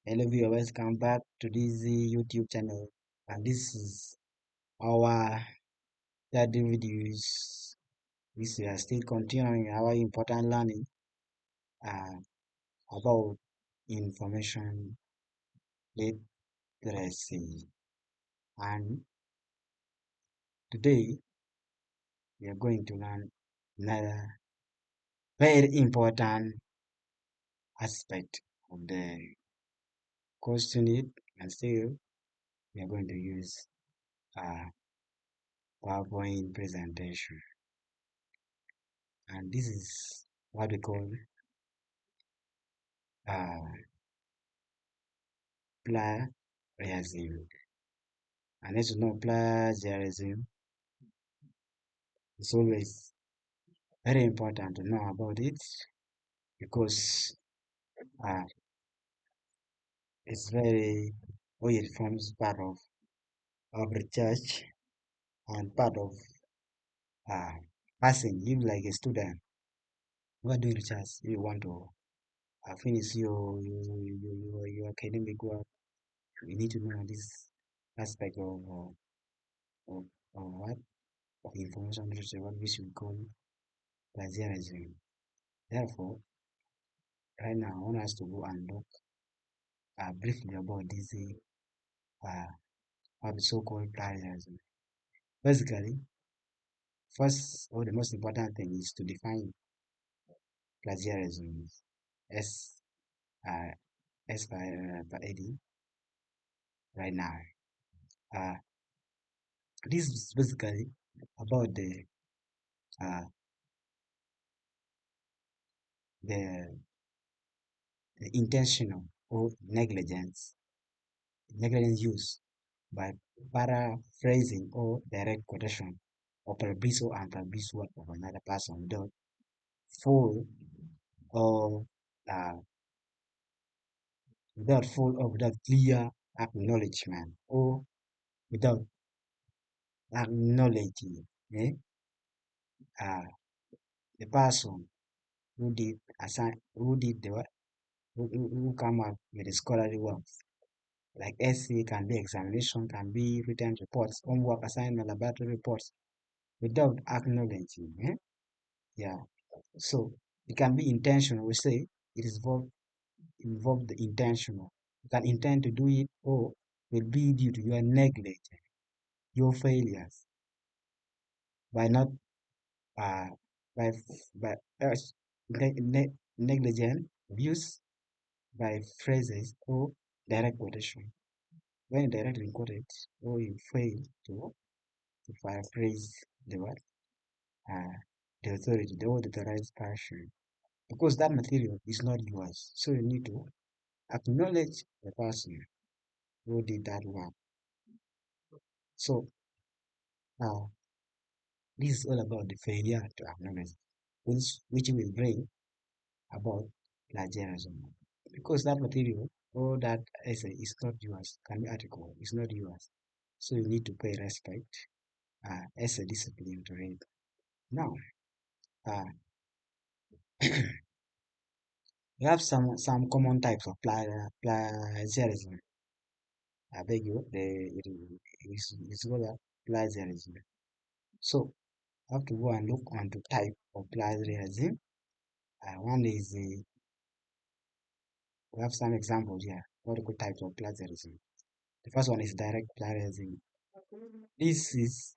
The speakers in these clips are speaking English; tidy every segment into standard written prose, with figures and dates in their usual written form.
Hello viewers, welcome back to this YouTube channel, and this is our third videos. We are still continuing our important learning uh, about information literacy, and today we are going to learn another very important aspect of the course unit, and still we are going to use PowerPoint presentation, and this is what we call uh, plagiarism. And as you know, plagiarism is always very important to know about it because uh, it's very, or it forms part of research and part of uh, passing. You like a student who are doing research, you want to finish your academic work, you need to know this aspect of, of what of information literacy, what we should call plagiarism. Therefore, right now I want us to go and look briefly about this what the so-called plagiarism. Basically, first or the most important thing is to define plagiarism as uh, as by Eddie right now. Uh, this is basically about uh, the the intentional or negligence use by paraphrasing or direct quotation or publish or unpublished work of another person without full or uh, without clear acknowledgement or without acknowledging eh, uh, the person who did the who come up with the scholarly works like essay, can be examination, can be written reports, homework assignment, laboratory reports without acknowledging. Yeah, so it can be intentional. We say it is involve the intentional. You can intend to do it or will be due to your neglect, your failures by not uh by by negligent use by phrases or direct quotation. When you directly quote it or you fail to paraphrase the word uh the authority, the authorized person, because that material is not yours. So you need to acknowledge the person who did that work. So now this is all about the failure to acknowledge, which will bring about plagiarism. Because that material or that essay is not yours, can be article is not yours. So you need to pay respect as a discipline to read. Now, uh, we have some common types of plagiarism. I beg you, it is called plagiarism. So I have to go and look onto type of plagiarism. One is we have some examples here. What are good types of plagiarism? The first one is direct plagiarism. This is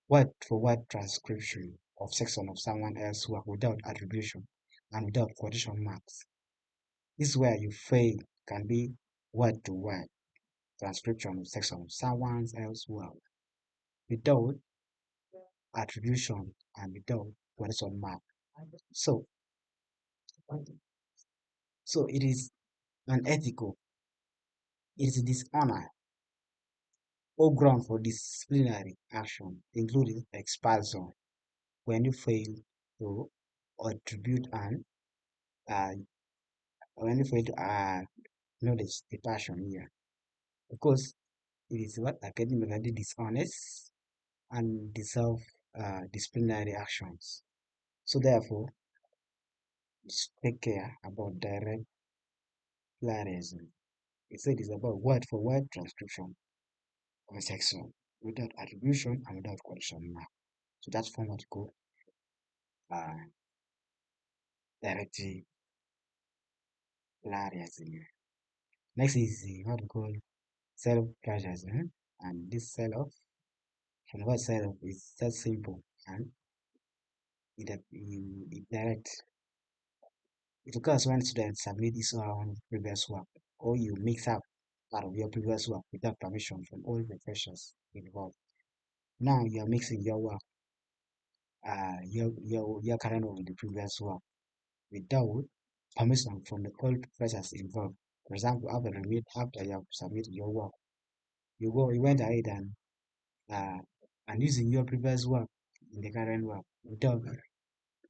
word for word transcription of section of someone else's work without attribution and without quotation marks. This is where you fail, can be word to word transcription of section of someone else's work without attribution and without quotation mark. So, so it is unethical, it is dishonor or ground for disciplinary action, including expulsion, when you fail to attribute and uh, when you fail to acknowledge the passion here, because it is what academically dishonest and deserve disciplinary actions. So therefore, just take care about direct plagiarism. It said it's about word for word transcription of a section without attribution and without question mark. So that's format called uh, directory plagiarism. Next is what we call self plagiarism, and this self from the word self is just simple and direct. It occurs when students submit his own previous work, or you mix up part of your previous work without permission from all the professors involved. Now you are mixing your work, your current work with the previous work without permission from the all professors involved. For example, after you have submitted your work, you went ahead uh, and using your previous work in the current work without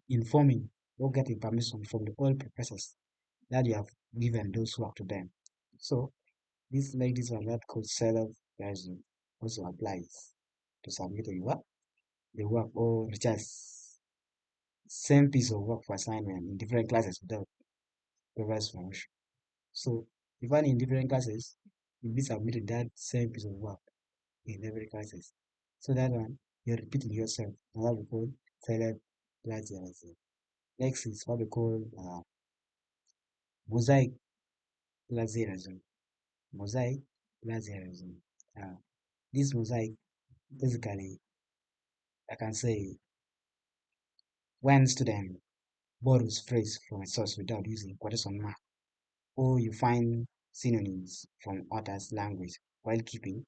informing or getting permission from the all professors that you have given those work to them. So this ladies are not called self version also applies to submitting work, the work or just same piece of work for assignment in different classes without previous permission. So even in different classes, you'll be submitting that same piece of work in every classes. So that one you're repeating yourself. And what we call self plagiarism. Next is what we call mosaic plagiarism. Mosaic plagiarism. Uh, this mosaic basically I can say when student borrows phrase from a source without using quotation mark, or you find synonyms from others' language while keeping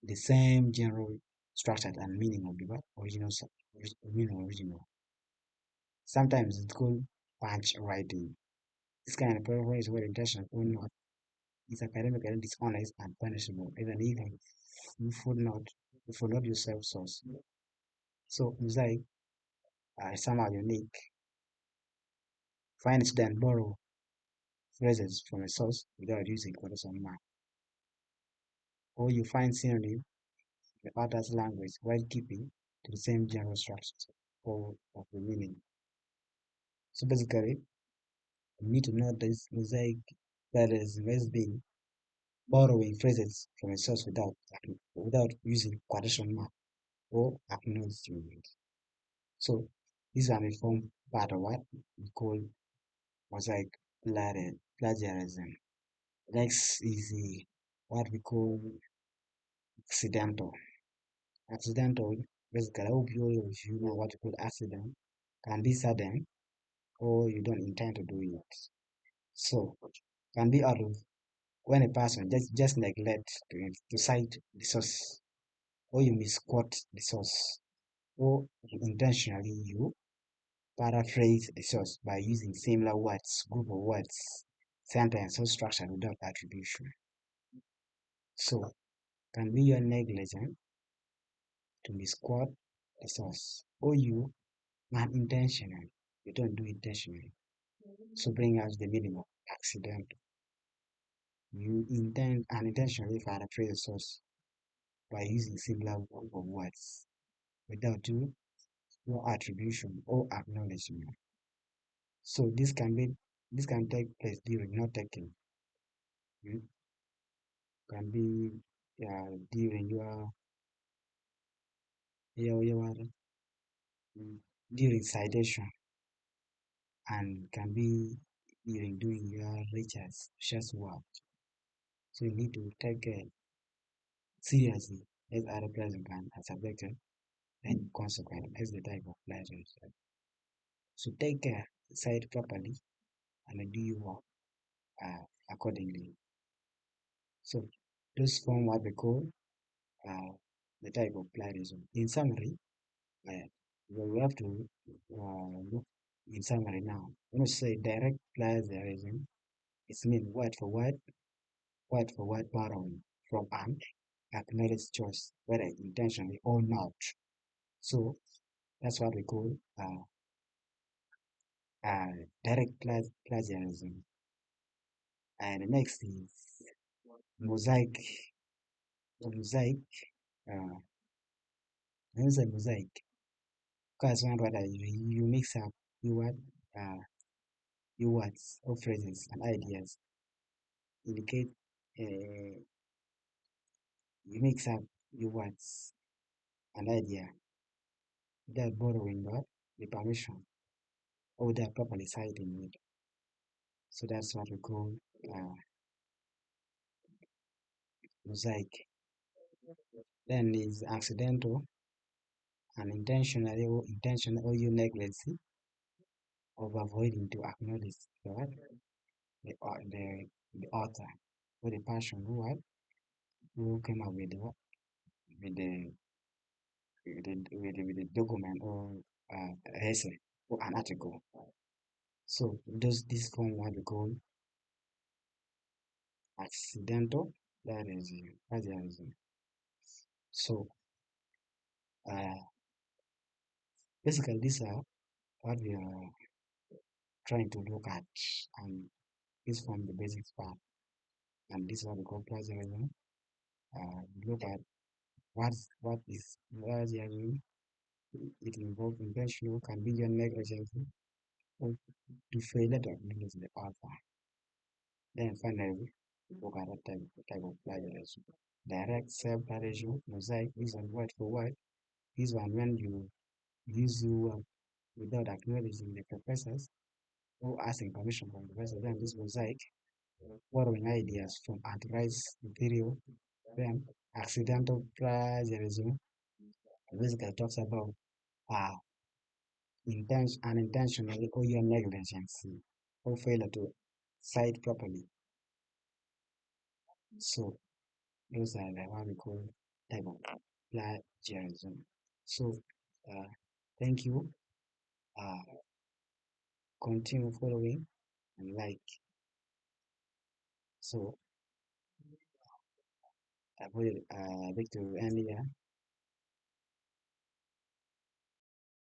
the same general structure and meaning of the original. Sometimes it's called punch writing. This kind of behavior is well intentional or not. It's academically dishonest and punishable, even if you should not use self-source. So it's like somehow unique. Find student borrow phrases from a source without using quotation mark, or you find synonym in the other's language while keeping to the same general structure or of the meaning. So basically, you need to know this mosaic that is has been borrowing phrases from a source without using quotation mark or acknowledgement. So these are the form part of what we call mosaic plagiarism. Next is what we call accidental. Accidental, basically, I hope if you know what you call accident, can be sudden or you don't intend to do it. So, can be out of when a person just neglect to cite the source, or you misquote the source, or intentionally you paraphrase the source by using similar words, group of words, sentence or structure without attribution. So, can be your negligence to misquote the source, or you unintentional. You don't do intentionally. So bring out the meaning of accident. You intend unintentionally paraphrase the source by using similar group of words without due no attribution or acknowledgement. So this can take place during not taking. mm, Can be during your during citation and can be during doing your research work. So you need to take seriously as other person can are subjected and consequent as the type of plagiarism. So take care, cite properly, and do your work accordingly. So those form what we call uh, the type of plagiarism. In summary, uh, we have to look in summary now. When we say direct plagiarism, it's mean word for word borrowing from an acknowledged choice, whether intentionally or not. So that's what we call direct plagiarism. And the next is mosaic. Mosaic. Uh, when you say mosaic, because one word you mix up your word, uh, your words or phrases and ideas indicate uh, you mix up your words and idea without borrowing the permission or without properly citing it. So that's what we call uh, mosaic. Then is accidental, unintentional or intentional or you neglect of avoiding to acknowledge the author or the person who came up with with the with the document or essay or an article. So does this form what we call accidental plagiarism. So uh, basically these are what we are trying to look at, and this from the basic part, and this is what we call plagiarism. We look at what is plagiarism. It involves intentional, can be your negligence, or to fail to acknowledge the author. Then finally, we look at a type of plagiarism. Direct self-plagiarism, mosaic, is on word for word. This one when you use your without acknowledging the professors or asking permission from the professor. Then this mosaic, borrowing ideas from authorized material. Then accidental plagiarism basically talks about uh, unintentionally or your negligence or failure to cite properly. So those are the what we call type of plagiarism. So uh, thank you. Uh, Continue following and like. So I put it back to end here.